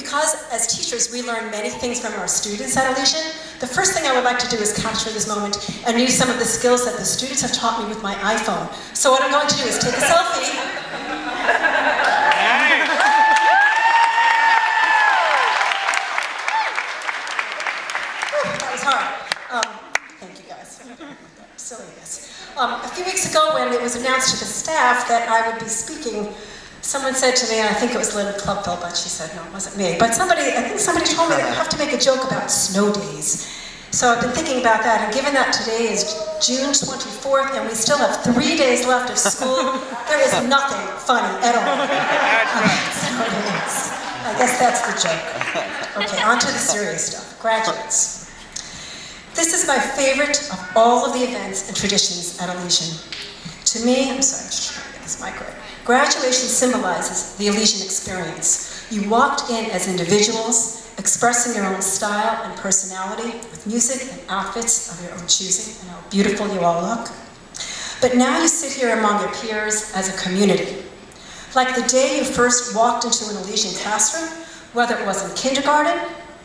because as teachers we learn many things from our students at Elysian, the first thing I would like to do is capture this moment and use some of the skills that the students have taught me with my iPhone. So what I'm going to do is take a selfie. That was hard. Thank you guys. Silliness. A few weeks ago when it was announced to the staff that I would be speaking, someone said to me, and I think it was Lynn Clubville, but she said, no, it wasn't me. But I think somebody told me that I have to make a joke about snow days. So I've been thinking about that, and given that today is June 24th, and we still have 3 days left of school, there is nothing funny at all. I guess that's the joke. Okay, on to the serious stuff. Graduates. This is my favorite of all of the events and traditions at Elysian. To me, I'm sorry, I'm just trying to get this mic right. Graduation symbolizes the Elysian experience. You walked in as individuals, expressing your own style and personality with music and outfits of your own choosing, and how beautiful you all look. But now you sit here among your peers as a community. Like the day you first walked into an Elysian classroom, whether it was in kindergarten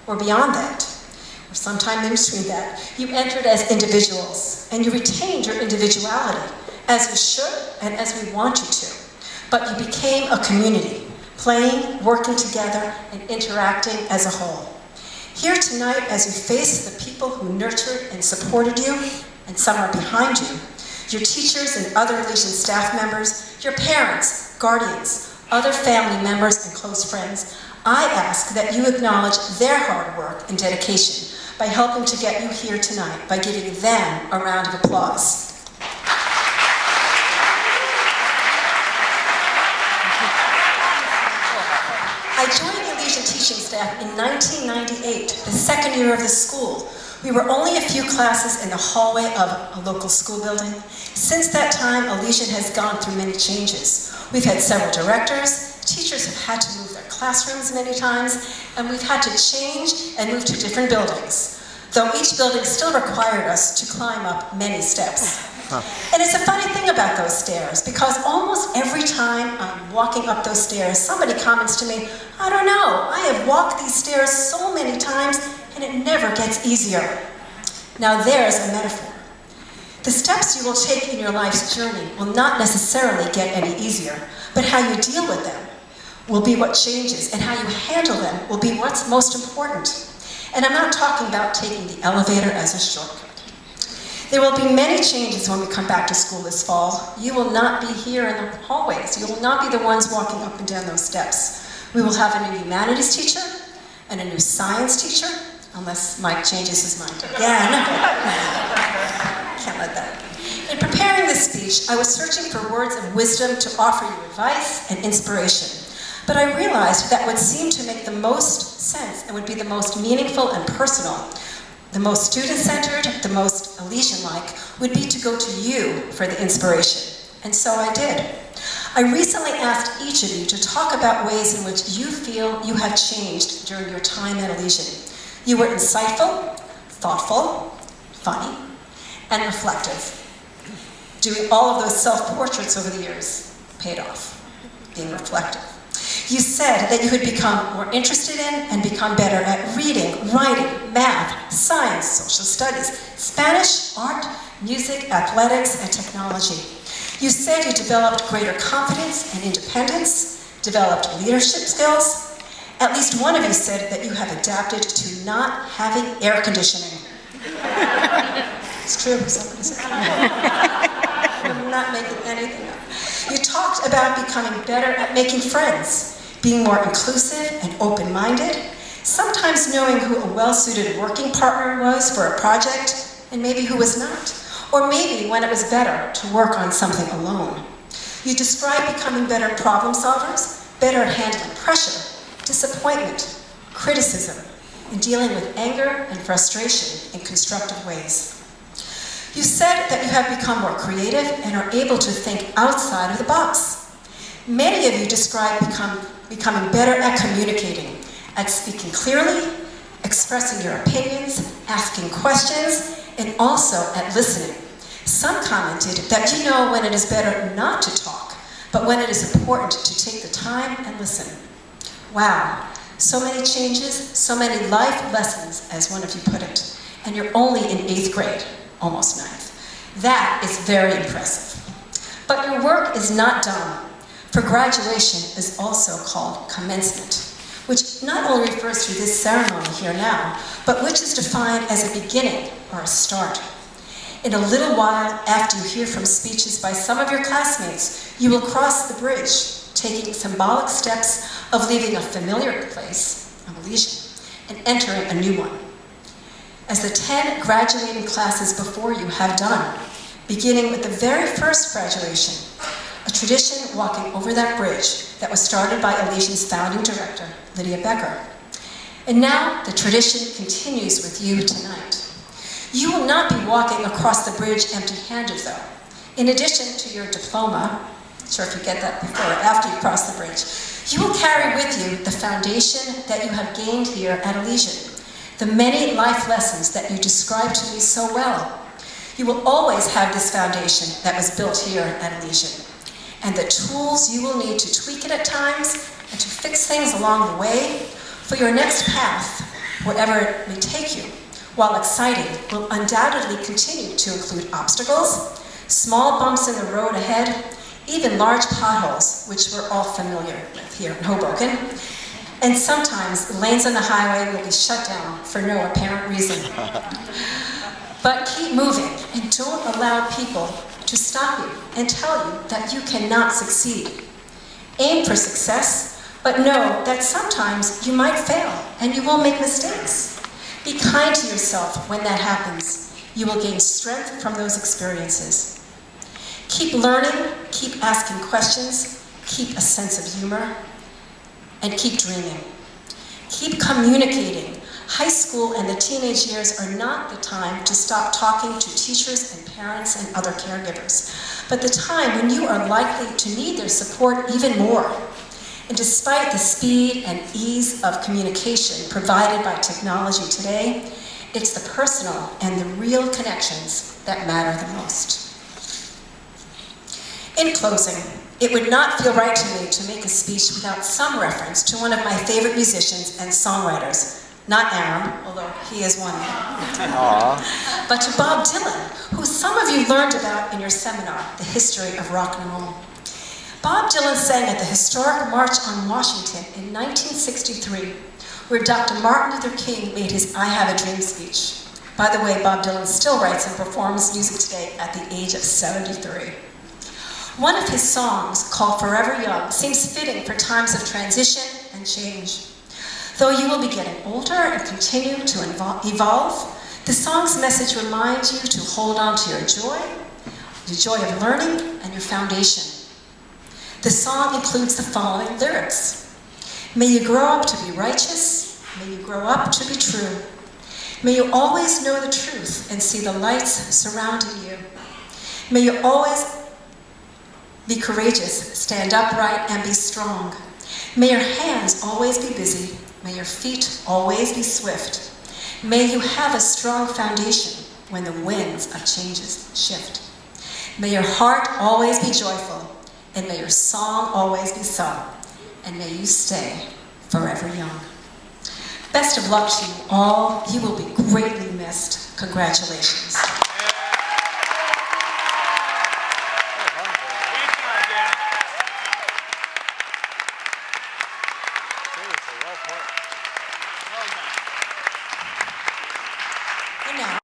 or beyond that, or sometime in between that, you entered as individuals, and you retained your individuality, as you should and as we want you to. But you became a community, playing, working together, and interacting as a whole. Here tonight, as you face the people who nurtured and supported you, and some are behind you, your teachers and other Elysian staff members, your parents, guardians, other family members, and close friends, I ask that you acknowledge their hard work and dedication by helping to get you here tonight, by giving them a round of applause. I joined the Elysian teaching staff in 1998, the second year of the school. We were only a few classes in the hallway of a local school building. Since that time, Elysian has gone through many changes. We've had several directors, teachers have had to move their classrooms many times, and we've had to change and move to different buildings, though each building still required us to climb up many steps. And it's a funny thing about those stairs, because almost every time I'm walking up those stairs, somebody comments to me, I don't know, I have walked these stairs so many times and it never gets easier. Now there's a metaphor. The steps you will take in your life's journey will not necessarily get any easier, but how you deal with them will be what changes, and how you handle them will be what's most important. And I'm not talking about taking the elevator as a shortcut. There will be many changes when we come back to school this fall. You will not be here in the hallways. You will not be the ones walking up and down those steps. We will have a new humanities teacher and a new science teacher, unless Mike changes his mind again. Can't let that happen. In preparing this speech, I was searching for words of wisdom to offer you advice and inspiration. But I realized that what seemed to make the most sense and would be the most meaningful and personal, the most student-centered, the most Elysian-like, would be to go to you for the inspiration. And so I did. I recently asked each of you to talk about ways in which you feel you have changed during your time at Elysian. You were insightful, thoughtful, funny, and reflective. Doing all of those self-portraits over the years paid off, being reflective. You said that you had become more interested in and become better at reading, writing, math, science, social studies, Spanish, art, music, athletics, and technology. You said you developed greater confidence and independence, developed leadership skills. At least one of you said that you have adapted to not having air conditioning. It's true, somebody said that. I'm not making anything up. You talked about becoming better at making friends, being more inclusive and open-minded, sometimes knowing who a well-suited working partner was for a project, and maybe who was not. Or maybe when it was better to work on something alone. You described becoming better problem solvers, better at handling pressure, disappointment, criticism, and dealing with anger and frustration in constructive ways. You said that you have become more creative and are able to think outside of the box. Many of you described becoming better at communicating, at speaking clearly, expressing your opinions, asking questions, and also at listening. Some commented that you know when it is better not to talk, but when it is important to take the time and listen. Wow, So many changes, so many life lessons, as one of you put it, and you're only in 8th grade, almost 9th. That is very impressive. But your work is not done, for graduation is also called commencement, which not only refers to this ceremony here now, but which is defined as a beginning or a start. In a little while, after you hear from speeches by some of your classmates, you will cross the bridge, taking symbolic steps of leaving a familiar place, Elysian, and entering a new one. As the 10 graduating classes before you have done, beginning with the very first graduation, a tradition walking over that bridge that was started by Elysian's founding director, Lydia Becker. And now the tradition continues with you tonight. You will not be walking across the bridge empty-handed, though. In addition to your diploma, not sure if you get that before or after you cross the bridge, you will carry with you the foundation that you have gained here at Elysian, the many life lessons that you described to me so well. You will always have this foundation that was built here at Elysian, and the tools you will need to tweak it at times and to fix things along the way for your next path, wherever it may take you, while exciting, will undoubtedly continue to include obstacles, small bumps in the road ahead, even large potholes, which we're all familiar with here in Hoboken. And sometimes lanes on the highway will be shut down for no apparent reason. But keep moving and don't allow people to stop you and tell you that you cannot succeed. Aim for success, but know that sometimes you might fail and you will make mistakes. Be kind to yourself when that happens. You will gain strength from those experiences. Keep learning, keep asking questions, keep a sense of humor, and keep dreaming. Keep communicating. High school and the teenage years are not the time to stop talking to teachers and parents and other caregivers, but the time when you are likely to need their support even more. And despite the speed and ease of communication provided by technology today, it's the personal and the real connections that matter the most. In closing, it would not feel right to me to make a speech without some reference to one of my favorite musicians and songwriters, not Aaron, although he is one, but to Bob Dylan, who some of you learned about in your seminar, The History of Rock and Roll. Bob Dylan sang at the historic March on Washington in 1963, where Dr. Martin Luther King made his I Have a Dream speech. By the way, Bob Dylan still writes and performs music today at the age of 73. One of his songs, called Forever Young, seems fitting for times of transition and change. Though you will be getting older and continue to evolve, the song's message reminds you to hold on to your joy of learning, and your foundation. The song includes the following lyrics. May you grow up to be righteous. May you grow up to be true. May you always know the truth and see the lights surrounding you. May you always be courageous, stand upright, and be strong. May your hands always be busy. May your feet always be swift. May you have a strong foundation when the winds of changes shift. May your heart always be joyful, and may your song always be sung, and may you stay forever young. Best of luck to you all. You will be greatly missed. Congratulations.